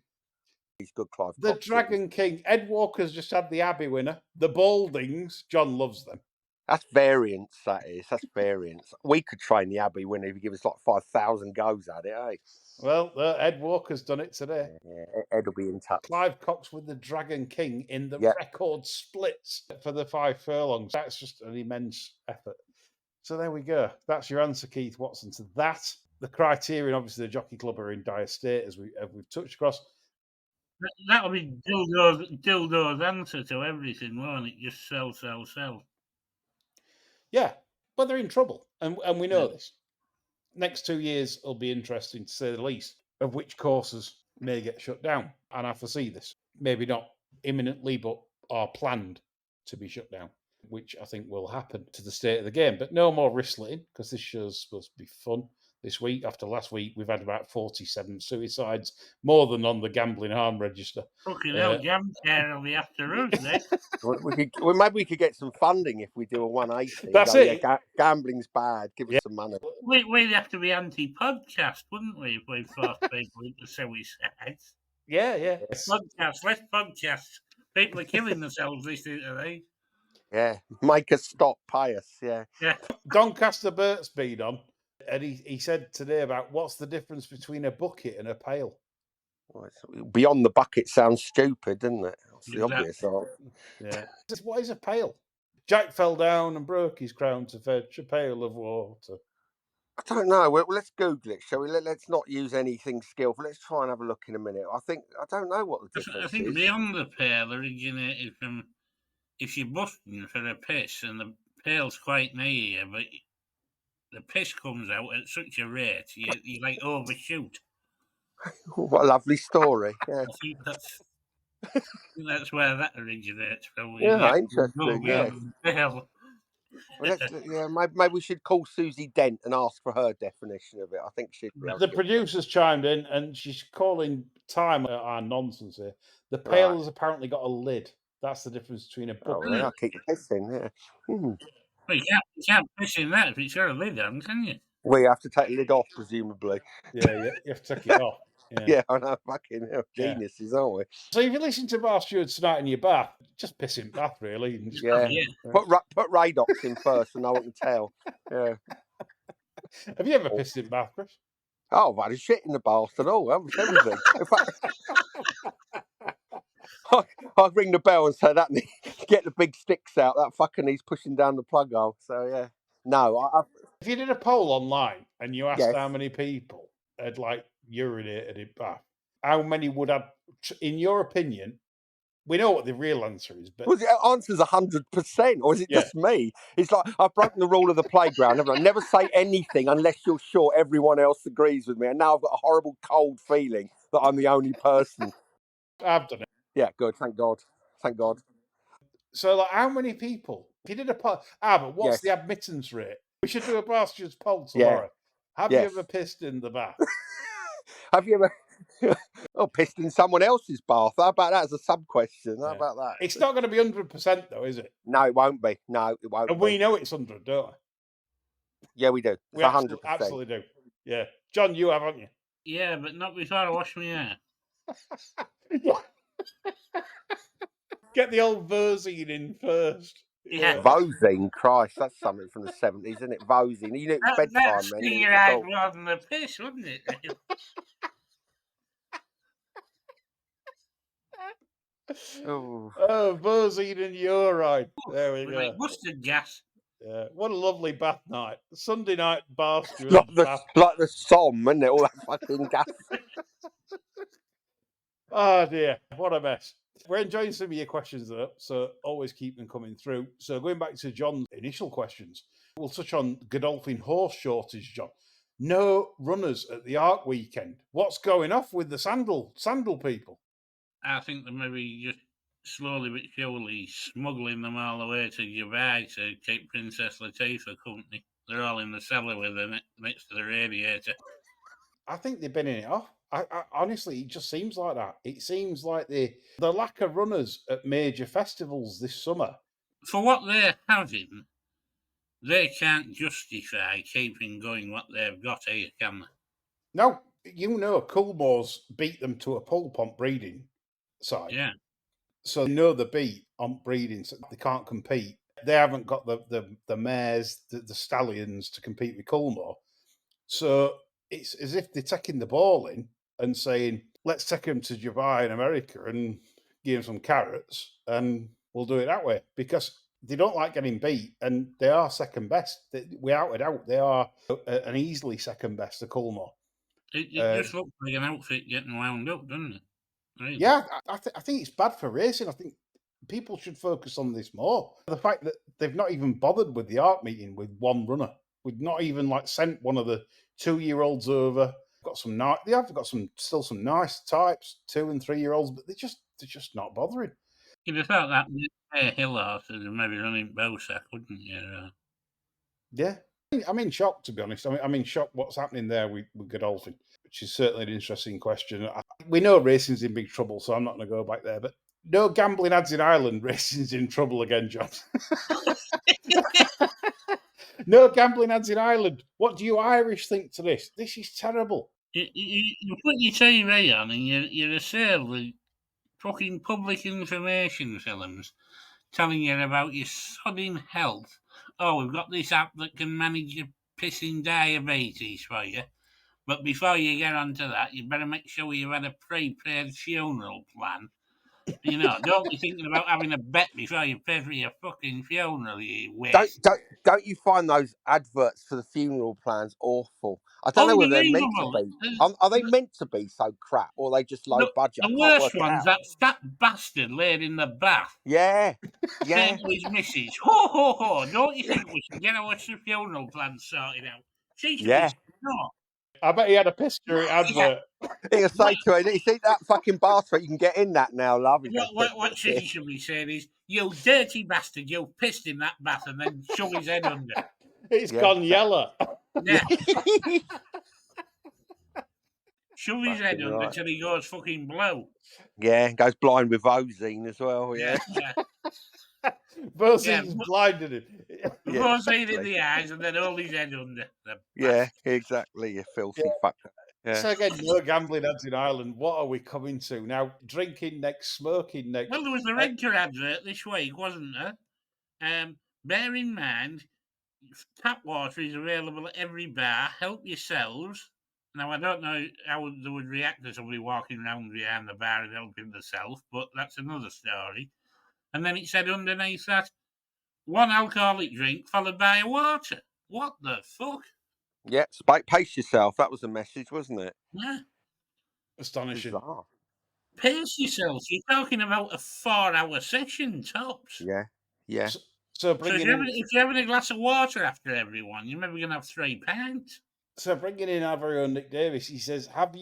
He's good, Clive The Cox. Dragon King. Ed Walker's just had the Abbey winner. The Baldings, John loves them. That's variance, that is. That's variance. We could train the Abbey winner if you give us like 5,000 goes at it, eh? Well, Ed Walker's done it today. Yeah, Ed will be in touch. Clive Cox with the Dragon King in the Yeah. record splits for the 5 furlongs. That's just an immense effort. So there we go. That's your answer, Keith Watson, to that. The criterion, obviously, the Jockey Club are in dire state, as we've touched across. That'll be Dildo's answer to everything, won't it? Just sell, sell, sell. Yeah, but they're in trouble, and we know Yeah. this. Next 2 years will be interesting, to say the least, of which courses may get shut down. And I foresee this. Maybe not imminently, but are planned to be shut down, which I think will happen to the state of the game. But no more wrestling, because this show's supposed to be fun this week. After last week, we've had about 47 suicides, more than on the gambling harm register. Fucking hell, Jam Care will be after us, then. Maybe we could get some funding if we do a 180. That's it. Yeah, gambling's bad. Give us some money. We'd have to be anti-podcast, wouldn't we, if we forced people into suicides? Yeah. Podcast, less podcasts. People are killing themselves listening to these. Yeah, make us stop, pay us. Yeah. Doncaster Bert's been on, and he said today about what's the difference between a bucket and a pail. Well, beyond the bucket sounds stupid, doesn't it? It's the Exactly. obvious. Yeah. What is a pail? Jack fell down and broke his crown to fetch a pail of water. I don't know. Well, let's Google it, shall we? Let's not use anything skillful. Let's try and have a look in a minute. I don't know what the difference I think is. beyond the pail originated from if you're busting for a piss and the pail's quite near you, but the piss comes out at such a rate, you like overshoot. What a lovely story. Yeah. I think that's where that originates from. Yeah, interesting. Yeah. Pail. Well, maybe we should call Susie Dent and ask for her definition of it. I think she'd be able The to. producer's chimed in and she's calling time our nonsense here. The pail has apparently got a lid. That's the difference between a bucket. Oh, yeah, I'll keep pissing. Yeah. Well, you can't piss in that if it's got a lid on, can you? We have to take the lid off, presumably. Yeah, you have to take it off. Yeah, I know. Fucking hell, geniuses, aren't we? So if you listen to Bar Stewards tonight in your bath, just piss in bath, really. And just Put Radox in first, and no one can tell. Yeah. Have you ever pissed in bath, Chris? Oh, I've had shit in the bath and all. That was everything. In fact, I ring the bell and say that, and get the big sticks out. That fucking he's pushing down the plug hole. So yeah, no. If you did a poll online and you asked Yes. how many people had urinated in bath, how many would have, in your opinion? We know what the real answer is, but the answer's 100%, or is it just me? It's like I've broken the rule of the playground. Never say anything unless you're sure everyone else agrees with me. And now I've got a horrible cold feeling that I'm the only person. I've done it. Yeah, good. Thank God. Thank God. So, how many people? If you did a poll, but what's the admittance rate? We should do a Bar Stewards poll tomorrow. Have you ever pissed in the bath? Have you ever pissed in someone else's bath? How about that as a sub-question? How about that? It's not going to be 100% though, is it? No, it won't be. No, it won't And be. we know it's 100, don't we? Yeah, we do. It's We 100%. absolutely do. Yeah. John, you have, haven't you? Yeah, but not before I wash my hair. Get the old Verzine in first. Yeah. Vosine, Christ, that's something from the 70s, isn't it? Vosine. You know, it's bedtime, That's man. your head more than the piss, wouldn't it? Oh, Verzine and urine. There we go. Like mustard gas. Yeah. What a lovely bath night. Sunday night Bar Stewards bath. like the Somme, isn't it? All that fucking gas. Oh dear, what a mess. We're enjoying some of your questions though, so always keep them coming through. So going back to John's initial questions, we'll touch on Godolphin horse shortage, John. No runners at the Arc weekend. What's going off with the sandal people? I think they're maybe just slowly but surely smuggling them all the way to Dubai to keep Princess Latifah company. They're all in the cellar with them next to the radiator. I think they've been in it off. I honestly, it just seems like that. It seems like the lack of runners at major festivals this summer. For what they're having, they can't justify keeping going what they've got here, can they? No, Coolmore's beat them to a pulp on breeding side. Yeah. So they know the beat on breeding, so they can't compete. They haven't got the mares, the stallions to compete with Coolmore. So it's as if they're taking the ball in and saying, let's take them to Dubai and America and give them some carrots and we'll do it that way. Because they don't like getting beat and they are second best. Without a doubt, they are an easily second best to Coolmore. It just looks like an outfit getting wound up, doesn't it? Really? Yeah, I think it's bad for racing. I think people should focus on this more. The fact that they've not even bothered with the art meeting with one runner. We've not even sent one of the 2-year-olds over. They have got still some nice types, 2 and 3-year-olds, but they're just not bothering. You'd have thought that hill horses and maybe running Bosack, wouldn't you? Yeah. I'm in shock, to be honest. I'm in shock what's happening there with Godolphin, which is certainly an interesting question. We know racing's in big trouble, so I'm not going to go back there. But no gambling ads in Ireland, racing's in trouble again, John. No gambling ads in Ireland. What do you Irish think to this? This is terrible. You put your TV on and you're assailed with fucking public information films telling you about your sodding health. Oh, we've got this app that can manage your pissing diabetes for you. But before you get onto that, you better make sure you've had a prepared funeral plan. Don't be thinking about having a bet before you pay for your fucking funeral, you waste. Don't you find those adverts for the funeral plans awful? I don't know whether they're meant to be. Are they meant to be so crap, or are they just low budget? The worst one's that fat bastard laid in the bath. Yeah. Saying to his missus, ho, ho, ho, don't you think we should get our funeral plan sorted out? She says, no. I bet he had a picture advert. He'll say to her, you see that fucking bathroom, you can get in that now, love. What she should be saying is, you dirty bastard, you pissed in that bath and then shove his head under. It's gone yellow. Yeah. Shove his head under till he goes fucking blue. Yeah, goes blind with Ozine as well, yeah. Vozine's blinded him. Vozine in the eyes and then hold his head under. Yeah, exactly, you filthy fucker. Yeah. So again, no gambling ads in Ireland. What are we coming to now? Drinking next, smoking next. Well, there was the Redcar advert this week, wasn't there? Bear in mind, tap water is available at every bar. Help yourselves. Now, I don't know how they would react to somebody walking around behind the bar and helping themselves, but that's another story. And then it said underneath that, one alcoholic drink followed by a water. What the fuck? Yeah, pace yourself. That was the message, wasn't it? Yeah. Astonishing. Bizarre. Pace yourself. You're talking about a 4-hour session, tops. Yeah. So if you're having a glass of water after everyone, you're maybe going to have 3 pints. So bringing in our very own Nick Davis, he says, have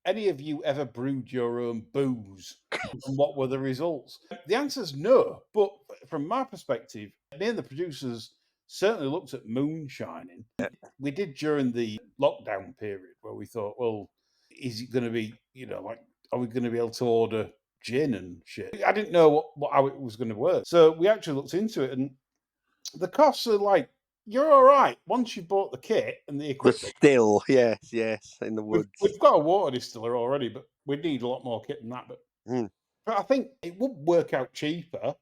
any of you ever brewed your own booze? And what were the results? The answer is no. But from my perspective, me and the producers certainly looked at moonshining. We did during the lockdown period where we thought, well, is it going to be, are we going to be able to order gin and shit? I didn't know how it was going to work. So we actually looked into it, and the costs are you're all right once you've bought the kit and the equipment. The still, yes, in the woods. We've got a water distiller already, but we need a lot more kit than that. But I think it would work out cheaper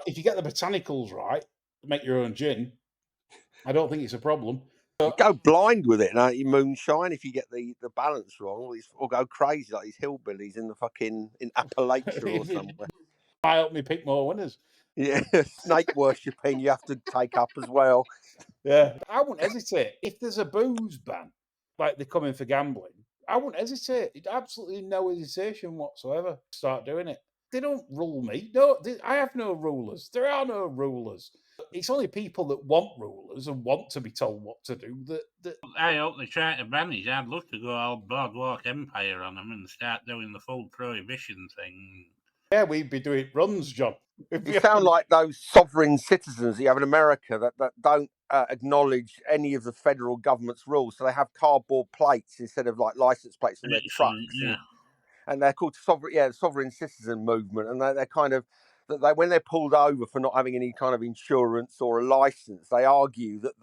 if you get the botanicals right. Make your own gin. I don't think it's a problem. You go blind with it, don't you? Moonshine. If you get the balance wrong, or go crazy like these hillbillies in Appalachia or somewhere. I help me pick more winners. Yeah, snake worshipping you have to take up as well. Yeah, I wouldn't hesitate if there's a booze ban, like they're coming for gambling. I wouldn't hesitate. Absolutely no hesitation whatsoever. Start doing it. They don't rule me. No, I have no rulers. There are no rulers. It's only people that want rulers and want to be told what to do that. I hope they try to ban it. I'd love to go all Boardwalk Empire on them and start doing the full prohibition thing. Yeah, we'd be doing runs, John. You sound like those sovereign citizens that you have in America that don't acknowledge any of the federal government's rules. So they have cardboard plates instead of like license plates on their trucks, Yeah. and they're called the sovereign citizen movement, and they're kind of that they when they're pulled over for not having any kind of insurance or a license, they argue that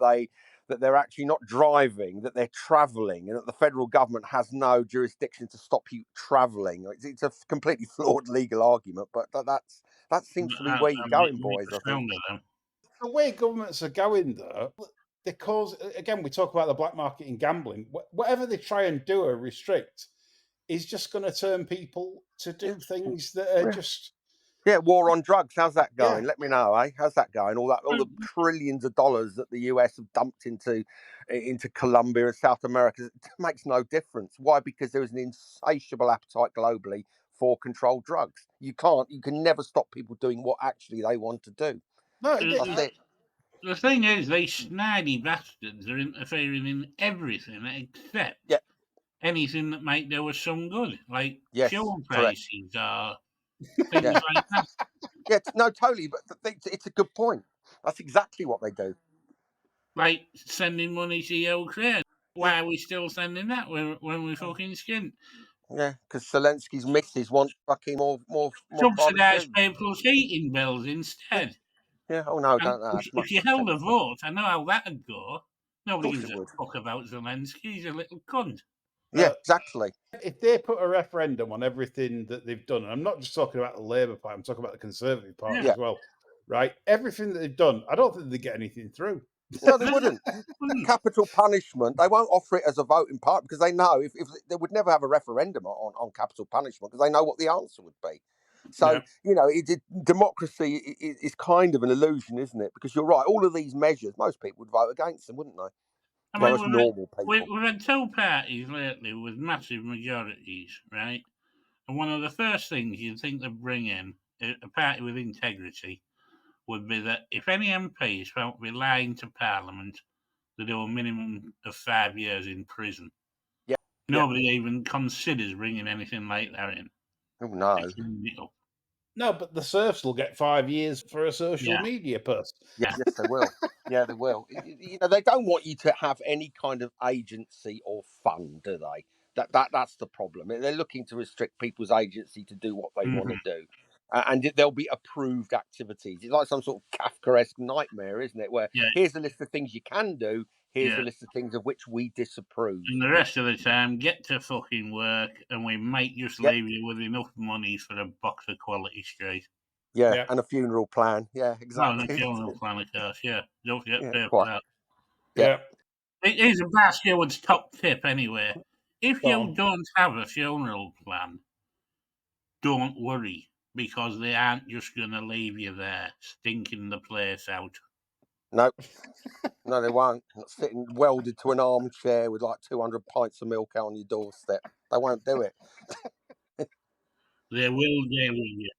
they're actually not driving, that they're travelling, and that the federal government has no jurisdiction to stop you travelling. It's a completely flawed legal argument, but that seems to be where you're going, boys. I think. The way governments are going, though, because again, we talk about the black market in gambling. Whatever they try and do or restrict is just going to turn people to do things that are just. Yeah, war on drugs. How's that going? Yeah. Let me know, eh? How's that going? All the trillions of dollars that the US have dumped into Colombia and South America, it makes no difference. Why? Because there is an insatiable appetite globally for controlled drugs. You can never stop people doing what actually they want to do. No, That's it. The thing is, they snidey bastards are interfering in everything except anything that might do us some good, like fuel prices or things like that. Yeah, no, totally. But it's a good point. That's exactly what they do. Like sending money to Ukraine. Why are we still sending that when we're fucking skint? Yeah, because Zelensky's missus wants fucking more Subsidise barbecue. people's heating bills instead. Yeah. Oh no, And don't know. if you held a vote, I know how that'd go. Nobody gives a would. fuck about Zelensky. He's a little cunt. Yeah, exactly. If they put a referendum on everything that they've done, and I'm not just talking about the Labour Party, I'm talking about the Conservative Party as well, right? Everything that they've done, I don't think they get anything through. No, they wouldn't. Capital punishment, they won't offer it as a voting part because they know if they would never have a referendum on capital punishment because they know what the answer would be. So, democracy is kind of an illusion, isn't it? Because you're right, all of these measures, most people would vote against them, wouldn't they? Most normal people. We've had two parties lately with massive majorities, right? And one of the first things you'd think they'd bring in, a party with integrity, would be that if any MP is found to be lying to Parliament, they do a minimum of 5 years in prison. Yeah. Nobody even considers bringing anything like that in. Oh, no. No, but the serfs will get 5 years for a social media post. Yes, they will. Yeah, they will. They don't want you to have any kind of agency or fun, do they? That's the problem. They're looking to restrict people's agency to do what they want to do. And there'll be approved activities. It's like some sort of Kafkaesque nightmare, isn't it? Where here's a list of things you can do, here's a list of things of which we disapprove. And the rest of the time, get to fucking work, and we might just leave you with enough money for a box of Quality Street. Yeah, and a funeral plan. Yeah, exactly. And a funeral plan, of course, Don't forget to pay for that. Yeah. Here's a Bar Steward's top tip, anyway. If you don't have a funeral plan, don't worry, because they aren't just going to leave you there, stinking the place out. No, they won't. Sitting welded to an armchair with like 200 pints of milk out on your doorstep. They won't do it. They will deal with you.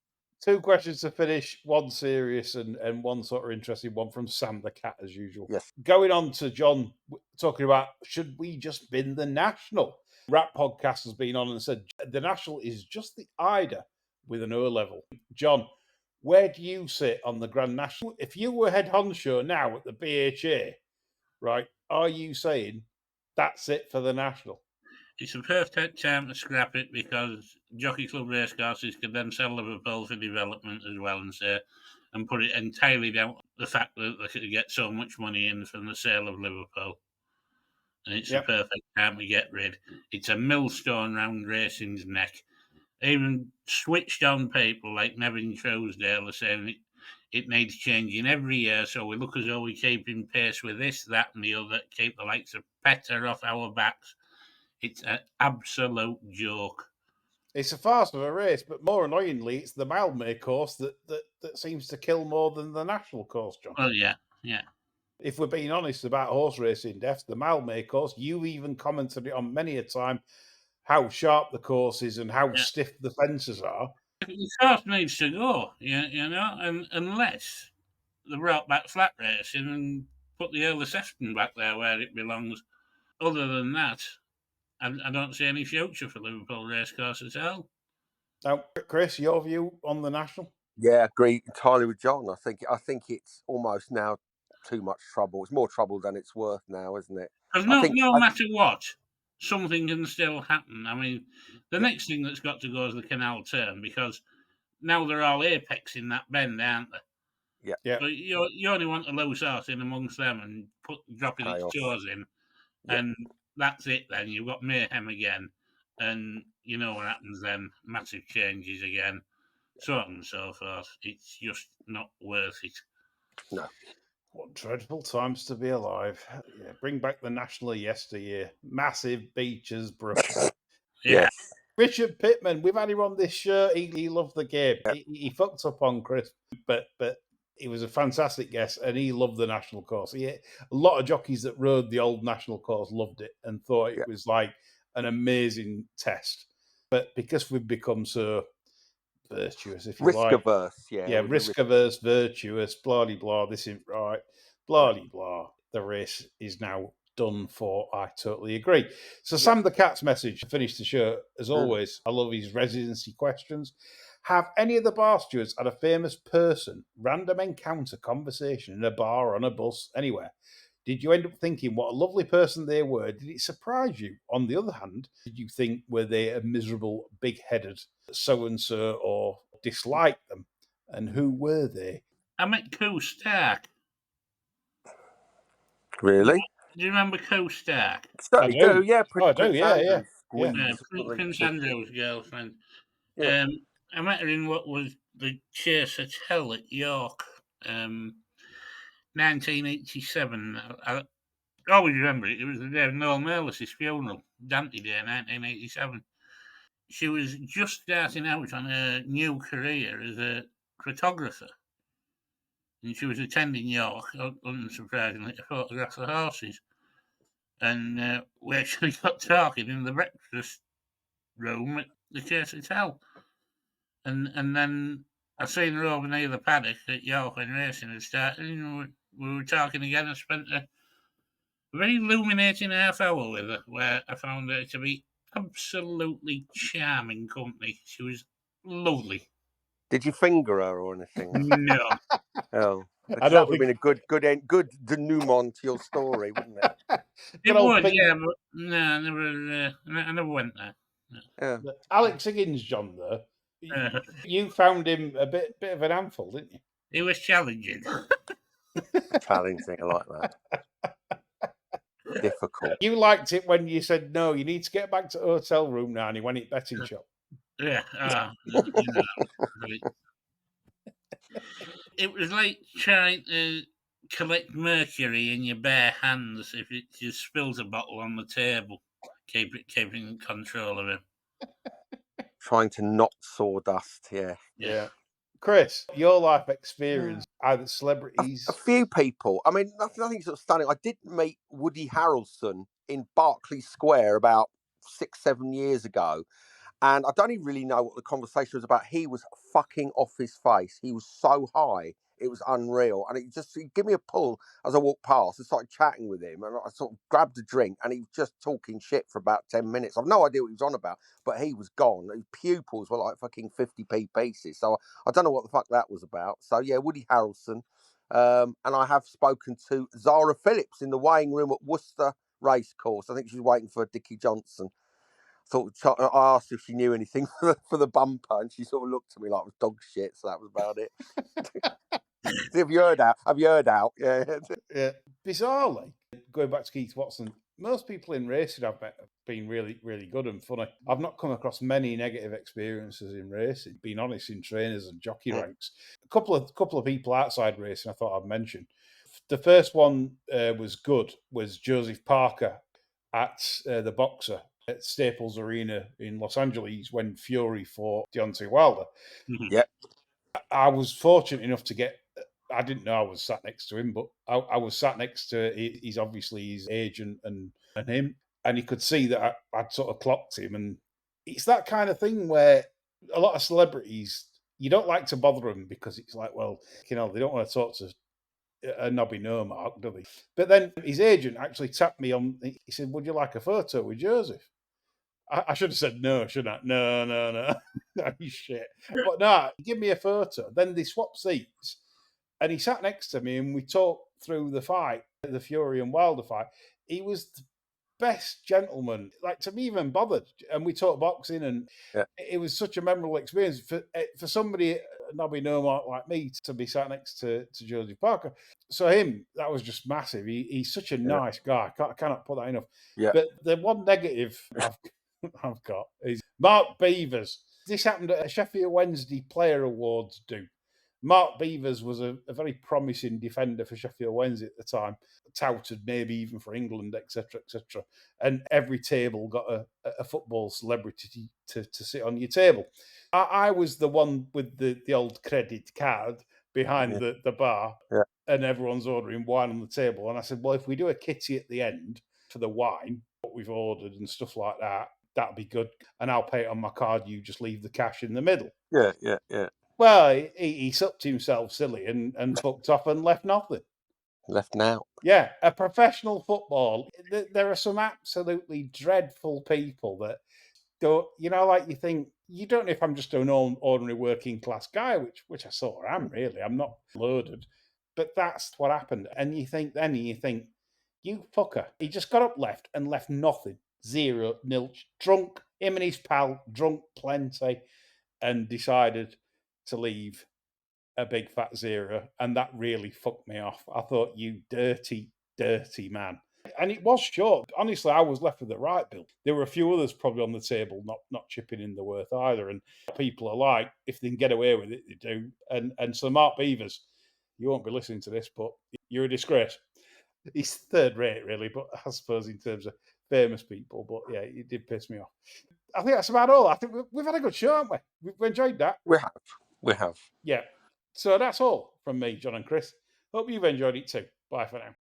2 questions to finish, one serious and one sort of interesting one from Sam the Cat, as usual. Yes. Going on to John, talking about, should we just bin the National? Rap Podcast has been on and said, the National is just the Ida with an O level. John, where do you sit on the Grand National? If you were head honcho now at the BHA, right, are you saying that's it for the National? It's a perfect time to scrap it because Jockey Club racecourses could then sell Liverpool for development as well and put it entirely down to the fact that they could get so much money in from the sale of Liverpool. And it's the perfect time to get rid. It's a millstone round racing's neck. Even switched on people like Nevin Trousdale are saying it needs changing every year, so we look as though we're keeping pace with this, that, and the other, keep the likes of Petter off our backs. It's an absolute joke. It's a farce of a race, but more annoyingly, it's the Malmö course that seems to kill more than the National course, John. Oh, yeah. If we're being honest about horse racing deaths, the Malmö course, you even commented it on many a time how sharp the course is and how stiff the fences are. The course needs to go, and unless they brought back flat racing and put the Earl of Sefton back there where it belongs. Other than that, I don't see any future for Liverpool Racecourse at all. Now, Chris, your view on the national? Yeah, agree entirely with John. I think it's almost now too much trouble. It's more trouble than it's worth now, isn't it? Because I think. no matter what, something can still happen. I mean, the Yeah. next thing that's got to go is the canal turn, because now they're all apexing that bend, aren't they? Yeah. Yeah. So you only want a loose horse in amongst them and dropping its Chaos. jaws in, Yeah. and that's it. Then you've got mayhem again, and you know what happens then: massive changes again, so on and so forth. It's just not worth it. No. What dreadful times to be alive. Yeah, bring back the national of yesteryear. Massive beaches, brushes. Yeah, Yes. Richard Pittman, we've had him on this show. He loved the game. Yeah. He fucked up on Chris, but he was a fantastic guest, and he loved the national course. A lot of jockeys that rode the old national course loved it and thought it was like an amazing test. But because we've become so virtuous, if you Risk like, averse. Yeah. risk averse, virtuous, blah de blah. This isn't right, blah de blah. The race is now done for. I totally agree. So, Sam the Cat's message to finish the show, as always, I love his residency questions. Have any of the bar stewards had a famous person, random encounter, conversation in a bar, on a bus, anywhere? Did you end up thinking what a lovely person they were? Did it surprise you? On the other hand, did you think, were they a miserable, big-headed so-and-so, or disliked them? And who were they? I met Co Stark. Really? Do you remember Co Stark? Certainly I do. Yeah. I do, Prince yeah. Andrew's Yeah. squeeze. Prince Andrew's girlfriend. Yeah. I met her in what was the Chase Hotel at York, 1987. I always remember it. It was the day of Noel Merlis's funeral, Dante Day, 1987. She was just starting out on her new career as a photographer, and she was attending York, unsurprisingly, to photograph the horses. And we actually got talking in the breakfast room at the Chase Hotel. And then I seen her over near the paddock at York when racing had started, and we were talking again. I spent a very illuminating half hour with her, where I found her to be absolutely charming company. She was lovely. Did you finger her or anything? No, Oh, I because don't that would have think- been a good denouement to your story, wouldn't it? it Good old would, thing. yeah, but no, I never went there. Yeah. Alex Higgins, John, though, you found him a bit of an handful, didn't you? It was challenging. Challenging, I like that. Difficult. You liked it when you said, no, you need to get back to the hotel room now, and he went in betting shop. Yeah, it was like trying to collect mercury in your bare hands if it just spills a bottle on the table. Keeping control of it. Trying to not sawdust, yeah. Yeah. Chris, your life experience, either celebrities. A few people. I mean, nothing sort of stunning. I did meet Woody Harrelson in Berkeley Square about 6-7 years ago. And I don't even really know what the conversation was about. He was fucking off his face. He was so high. It was unreal. And he'd give me a pull as I walked past and started chatting with him. And I sort of grabbed a drink and he was just talking shit for about 10 minutes. I've no idea what he was on about, but he was gone. His pupils were like fucking 50p pieces. So I don't know what the fuck that was about. So yeah, Woody Harrelson. And I have spoken to Zara Phillips in the weighing room at Worcester Racecourse. I think she's waiting for Dickie Johnson. I asked if she knew anything for the bumper, and she sort of looked at me like it was dog shit. So that was about it. Have you heard out? Yeah. Yeah. Bizarrely, going back to Keith Watson, most people in racing have been really, really good and funny. I've not come across many negative experiences in racing. Being honest, in trainers and jockey ranks, a couple of people outside racing I thought I'd mention. The first one was good. Was Joseph Parker at the Boxer at Staples Arena in Los Angeles when Fury fought Deontay Wilder. Yeah. I was fortunate enough to get. I didn't know I was sat next to him, but I was sat next to. He's obviously his agent and him, and he could see that I'd sort of clocked him, and it's that kind of thing where a lot of celebrities, you don't like to bother them because it's like, well, they don't want to talk to a knobby no mark, do they? But then his agent actually tapped me on. He said, "Would you like a photo with Joseph?" I should have said no, shouldn't I? No. No, shit. But no, give me a photo. Then they swapped seats, and he sat next to me, and we talked through the fight, the Fury and Wilder fight. He was the best gentleman, like, to be even bothered. And we talked boxing, and it was such a memorable experience for somebody, nobby no more like me, to be sat next to Georgie Parker. So him, that was just massive. He's such a nice guy. I cannot put that enough. Yeah. But the one negative I've got is Mark Beavers. This happened at a Sheffield Wednesday Player Awards do. Mark Beavers was a very promising defender for Sheffield Wednesday at the time, touted maybe even for England, etc., etc. And every table got a football celebrity to sit on your table. I was the one with the old credit card behind the bar, and everyone's ordering wine on the table. And I said, well, if we do a kitty at the end for the wine, what we've ordered and stuff like that, that'll be good. And I'll pay it on my card. You just leave the cash in the middle. Yeah. Well, he supped himself silly and fucked off and left nothing. Left now. Yeah, a professional football. There are some absolutely dreadful people that don't, like you think, you don't know if I'm just an ordinary working class guy, which I sort of am, really. I'm not loaded. But that's what happened. And you think, you fucker. He just got up left and left nothing. Zero, nilch. Drunk, him and his pal, drunk plenty, and decided to leave a big fat zero. And that really fucked me off. I thought, you dirty, dirty man. And it was short. Honestly, I was left with the right bill. There were a few others probably on the table not chipping in the worth either. And people are like, if they can get away with it, they do. And so Mark Beavers, you won't be listening to this, but you're a disgrace. He's third rate, really, but I suppose in terms of famous people. But yeah, it did piss me off. I think that's about all. I think we've had a good show, haven't we? We've enjoyed that. We have. Yeah. So that's all from me, John and Chris. Hope you've enjoyed it too. Bye for now.